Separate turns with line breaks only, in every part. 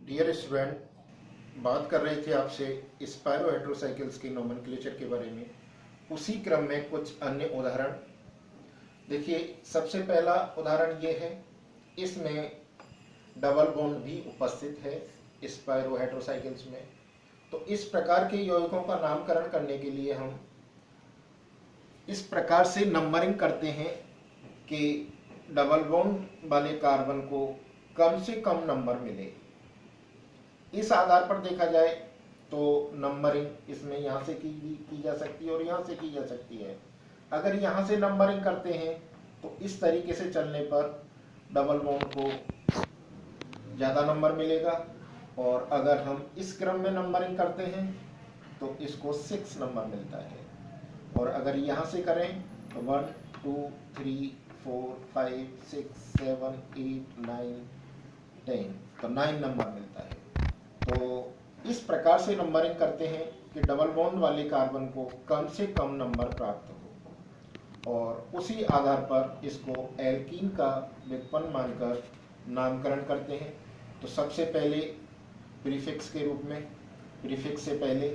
Dear student, बात कर रहे थे आपसे स्पायरो हेट्रोसाइकिल्स की नोमेनक्लेचर के बारे में। उसी क्रम में कुछ अन्य उदाहरण देखिए। सबसे पहला उदाहरण ये है, इसमें डबल बॉन्ड भी उपस्थित है स्पायरो हेट्रोसाइकिल्स में। तो इस प्रकार के यौगिकों का नामकरण करने के लिए हम इस प्रकार से नंबरिंग करते हैं कि डबल बॉन्ड वाले कार्बन को कम से कम नंबर मिले। इस आधार पर देखा जाए तो नंबरिंग इसमें यहाँ से की जा सकती है और यहाँ से की जा सकती है। अगर यहाँ से नंबरिंग करते हैं तो इस तरीके से चलने पर डबल बॉन्ड को ज़्यादा नंबर मिलेगा, और अगर हम इस क्रम में नंबरिंग करते हैं तो इसको 6 नंबर मिलता है। और अगर यहाँ से करें तो 1 2 3 4 5 6 7 8 9 10, तो 9 नंबर मिलता है। तो इस प्रकार से नंबरिंग करते हैं कि डबल बॉन्ड वाले कार्बन को कम से कम नंबर प्राप्त हो, और उसी आधार पर इसको एल्कीन का व्युत्पन्न मानकर नामकरण करते हैं। तो सबसे पहले प्रीफिक्स के रूप में, प्रीफिक्स से पहले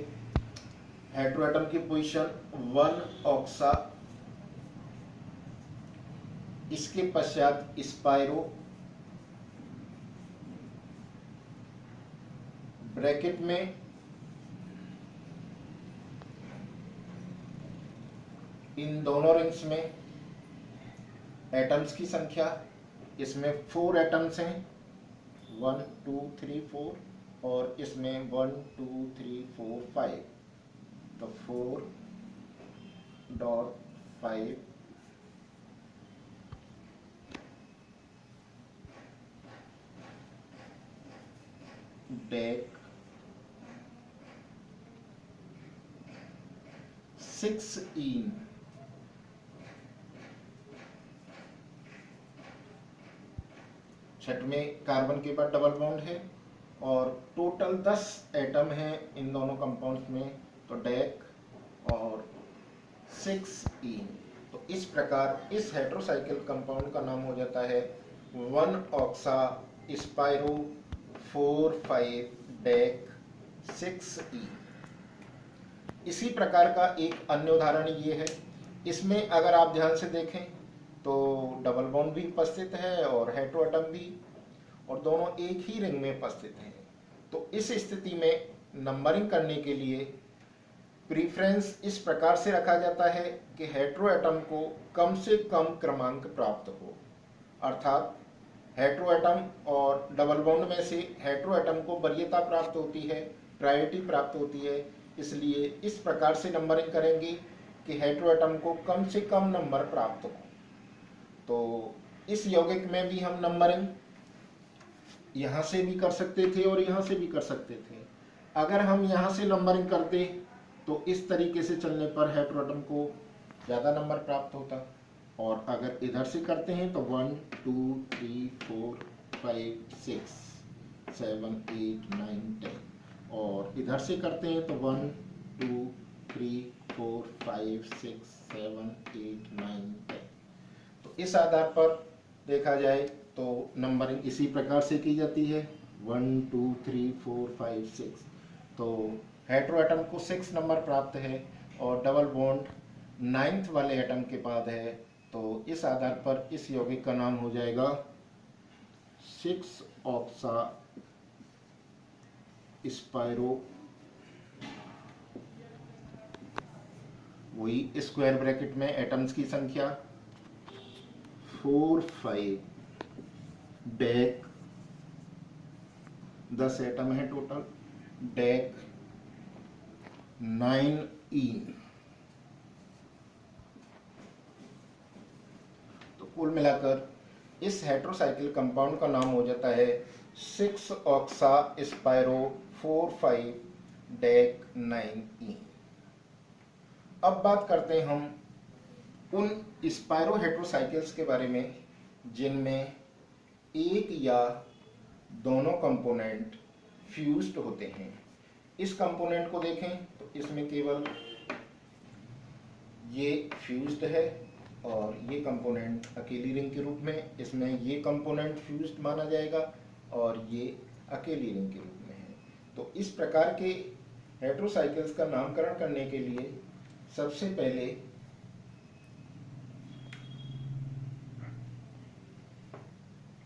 हेट्रोएटम की पोजीशन 1 ऑक्सा, इसके पश्चात स्पायरो, ब्रैकेट में इन दोनों रिंग्स में एटम्स की संख्या, इसमें 4 एटम्स हैं, 1 2 3 4, और इसमें 1 2 3 4 5, तो 4.5 डेक 6 इन, छठवें कार्बन के बाद डबल बॉन्ड है, और टोटल 10 एटम हैं इन दोनों कंपाउंड्स में, तो डेक और 6 इन। तो इस प्रकार इस हेट्रोसाइकिल कंपाउंड का नाम हो जाता है 1 ऑक्सा स्पायरो 4 5 डेक 6 इन। इसी प्रकार का एक अन्य उदाहरण ये है। इसमें अगर आप ध्यान से देखें तो डबल बॉन्ड भी उपस्थित है और हेट्रोएटम भी, और दोनों एक ही रिंग में उपस्थित हैं। तो इस स्थिति में नंबरिंग करने के लिए प्रीफरेंस इस प्रकार से रखा जाता है कि हेट्रोएटम को कम से कम क्रमांक प्राप्त हो, अर्थात हेट्रोएटम और डबल बॉन्ड में से हेट्रोएटम को वरीयता प्राप्त होती है, प्रायोरिटी प्राप्त होती है। इसलिए इस प्रकार से नंबरिंग करेंगे कि हेट्रोएटम को कम से कम नंबर प्राप्त हो। तो इस यौगिक में भी हम नंबरिंग यहाँ से भी कर सकते थे और यहाँ से भी कर सकते थे। अगर हम यहाँ से नंबरिंग करते तो इस तरीके से चलने पर हेट्रोएटम को ज़्यादा नंबर प्राप्त होता, और अगर इधर से करते हैं तो 1 2 3 4 5 6 7 8 9 10, और इधर से करते हैं तो 1 2 3 4 5 6 7 8 9 10। तो इस आधार पर देखा जाए तो नंबरिंग इसी प्रकार से की जाती है, 1 2 3 4 5 6। तो हेट्रोएटम को 6 नंबर प्राप्त है और डबल बॉन्ड 9th वाले एटम के बाद है। तो इस आधार पर इस यौगिक का नाम हो जाएगा 6 ऑक्सा स्पायरो, वही स्क्वायर ब्रैकेट में एटम्स की संख्या 4 5 डेक, 10 एटम है टोटल, डेक 9 इन। तो कुल मिलाकर इस हेट्रोसाइकिल कंपाउंड का नाम हो जाता है 6 ऑक्सा स्पायरो 4 5 डेक 9 इन। अब बात करते हैं हम उन स्पायरो हेट्रोसाइकिल्स के बारे में जिनमें एक या दोनों कंपोनेंट फ्यूज्ड होते हैं। इस कंपोनेंट को देखें तो इसमें केवल ये फ्यूज्ड है और ये कंपोनेंट अकेली रिंग के रूप में, इसमें ये कंपोनेंट फ्यूज्ड माना जाएगा और ये अकेली रिंग के रूप में है। तो इस प्रकार के हेटेरोसाइकिल्स का नामकरण करने के लिए सबसे पहले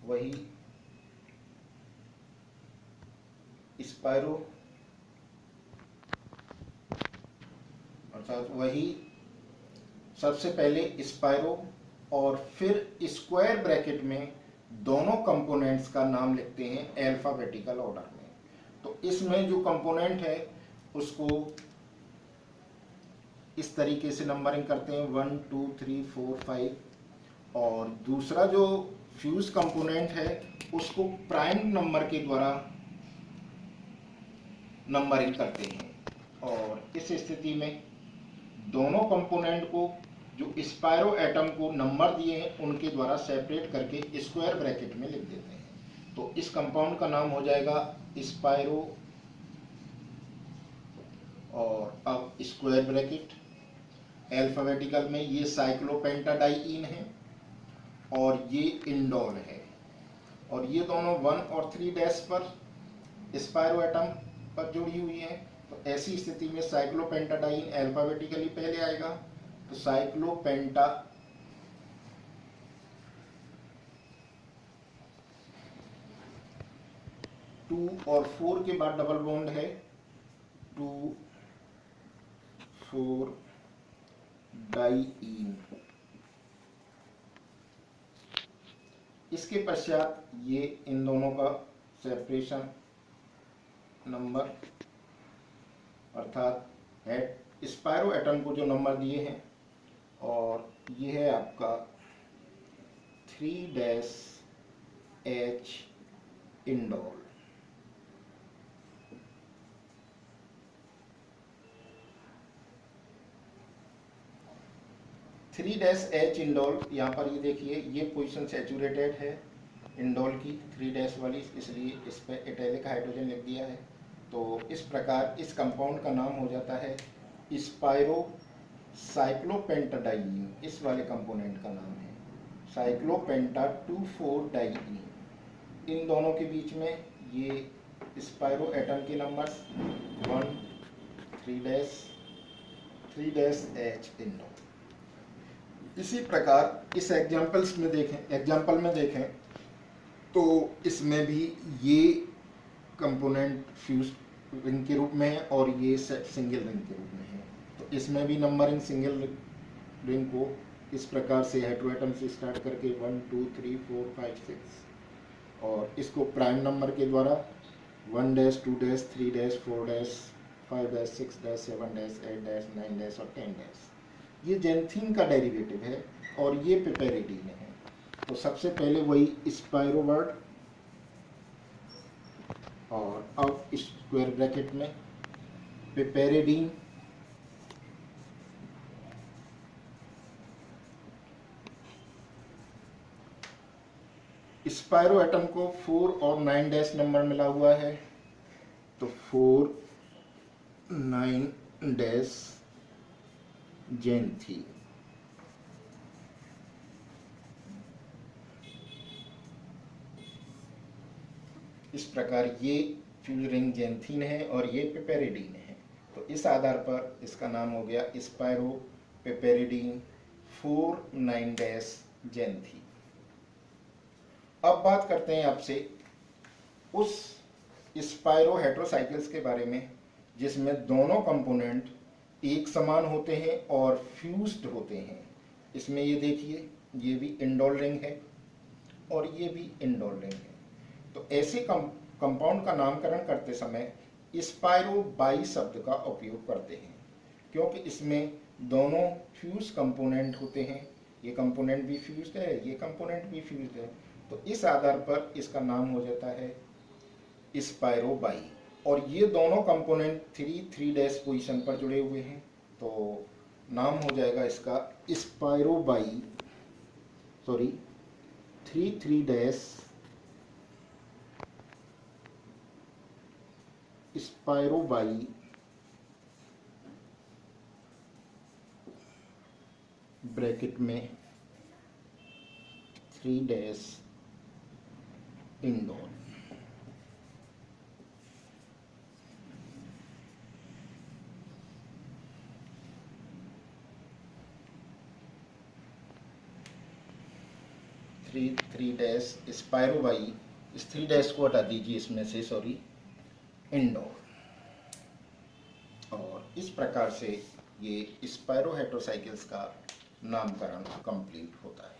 वही स्पाइरो अर्थात वही सबसे पहले स्पाइरो और फिर स्क्वायर ब्रैकेट में दोनों कंपोनेंट्स का नाम लिखते हैं अल्फाबेटिकल ऑर्डर में। तो इसमें जो कंपोनेंट है उसको इस तरीके से नंबरिंग करते हैं 1 2 3 4 5, और दूसरा जो फ्यूज कंपोनेंट है उसको प्राइम नंबर के द्वारा नंबरिंग करते हैं। और इस स्थिति में दोनों कंपोनेंट को जो स्पाइरो एटम को नंबर दिए हैं उनके द्वारा सेपरेट करके स्क्वायर ब्रैकेट में लिख देते हैं। तो इस कंपाउंड का नाम हो जाएगा स्पाइरो, और अब स्क्वायर ब्रैकेट अल्फाबेटिकल में ये साइक्लोपेंटाडाइईन है और ये इंडोल है, और ये दोनों 1 और 3 डैश पर स्पाइरो एटम पर जुड़ी हुई है। तो ऐसी स्थिति में साइक्लोपेंटाडाइन अल्फाबेटिकली पहले आएगा, तो साइक्लोपेंटा 2 और 4 के बाद डबल बॉन्ड है 2 4 डाइईन। इसके पश्चात ये इन दोनों का सेपरेशन नंबर अर्थात स्पाइरो एटम को जो नंबर दिए हैं, और ये है आपका 3' H इंडोल। H इंडोल, यहाँ पर ये देखिए ये पोजीशन सैचुरेटेड है इंडोल की 3' वाली, इसलिए इस पर एटैलिक हाइड्रोजन लिख दिया है। तो इस प्रकार इस कंपाउंड का नाम हो जाता है स्पाइरो साइक्लोपेंटाडाइईन। इस वाले कंपोनेंट का नाम है साइक्लोपेंटा 2,4 डाइईन। इन दोनों के बीच में ये स्पाइरो एटम के नंबर्स 1 3' H इंडोल। इसी प्रकार इस एग्जाम्पल में देखें तो इसमें भी ये कंपोनेंट फ्यूज रिंग के रूप में है और ये सिंगल रिंग के रूप में है। तो इसमें भी नंबरिंग सिंगल रिंग को इस प्रकार से हेटेरोएटम से स्टार्ट करके 1 2 3 4 5 6, और इसको प्राइम नंबर के द्वारा 1' 2' 3' 4' 5' 6' 7' 8' 9' और 10'। ये जेंथीन का डेरिवेटिव है और ये पिपेरिडीन है। तो सबसे पहले वही स्पाइरो वर्ड, और अब स्क्वायर ब्रैकेट में पिपेरिडीन स्पाइरो एटम को 4 और 9' नंबर मिला हुआ है, तो 4 9' जेंथी। इस प्रकार ये फ्यूज रिंग जेंथीन है और ये पिपेरिडीन है। तो इस आधार पर इसका नाम हो गया स्पाइरो पिपेरिडीन 4 9' जेंथी। अब बात करते हैं आपसे उस स्पाइरो हेटेरोसाइकिल्स के बारे में जिसमें दोनों कंपोनेंट एक समान होते हैं और फ्यूज्ड होते हैं। इसमें ये देखिए ये भी इंडोल रिंग है और ये भी इंडोल रिंग है। तो ऐसे कंपाउंड का नामकरण करते समय स्पाइरो बाई शब्द का उपयोग करते हैं, क्योंकि इसमें दोनों फ्यूज कंपोनेंट होते हैं। ये कंपोनेंट भी फ्यूज्ड है, ये कंपोनेंट भी फ्यूज्ड है। तो इस आधार पर इसका नाम हो जाता है स्पाइरो बाई। और ये दोनों कंपोनेंट 3 पोजीशन पर जुड़े हुए हैं, तो नाम हो जाएगा इसका spiro by 3 spiro by bracket में 3 इंडोल। थ्री डैश स्पायरो बाई, इस 3 डैश को हटा दीजिए इसमें से, सॉरी, इंडोर। और इस प्रकार से ये स्पायरो हेटेरोसाइकिल्स का नामकरण कंप्लीट होता है।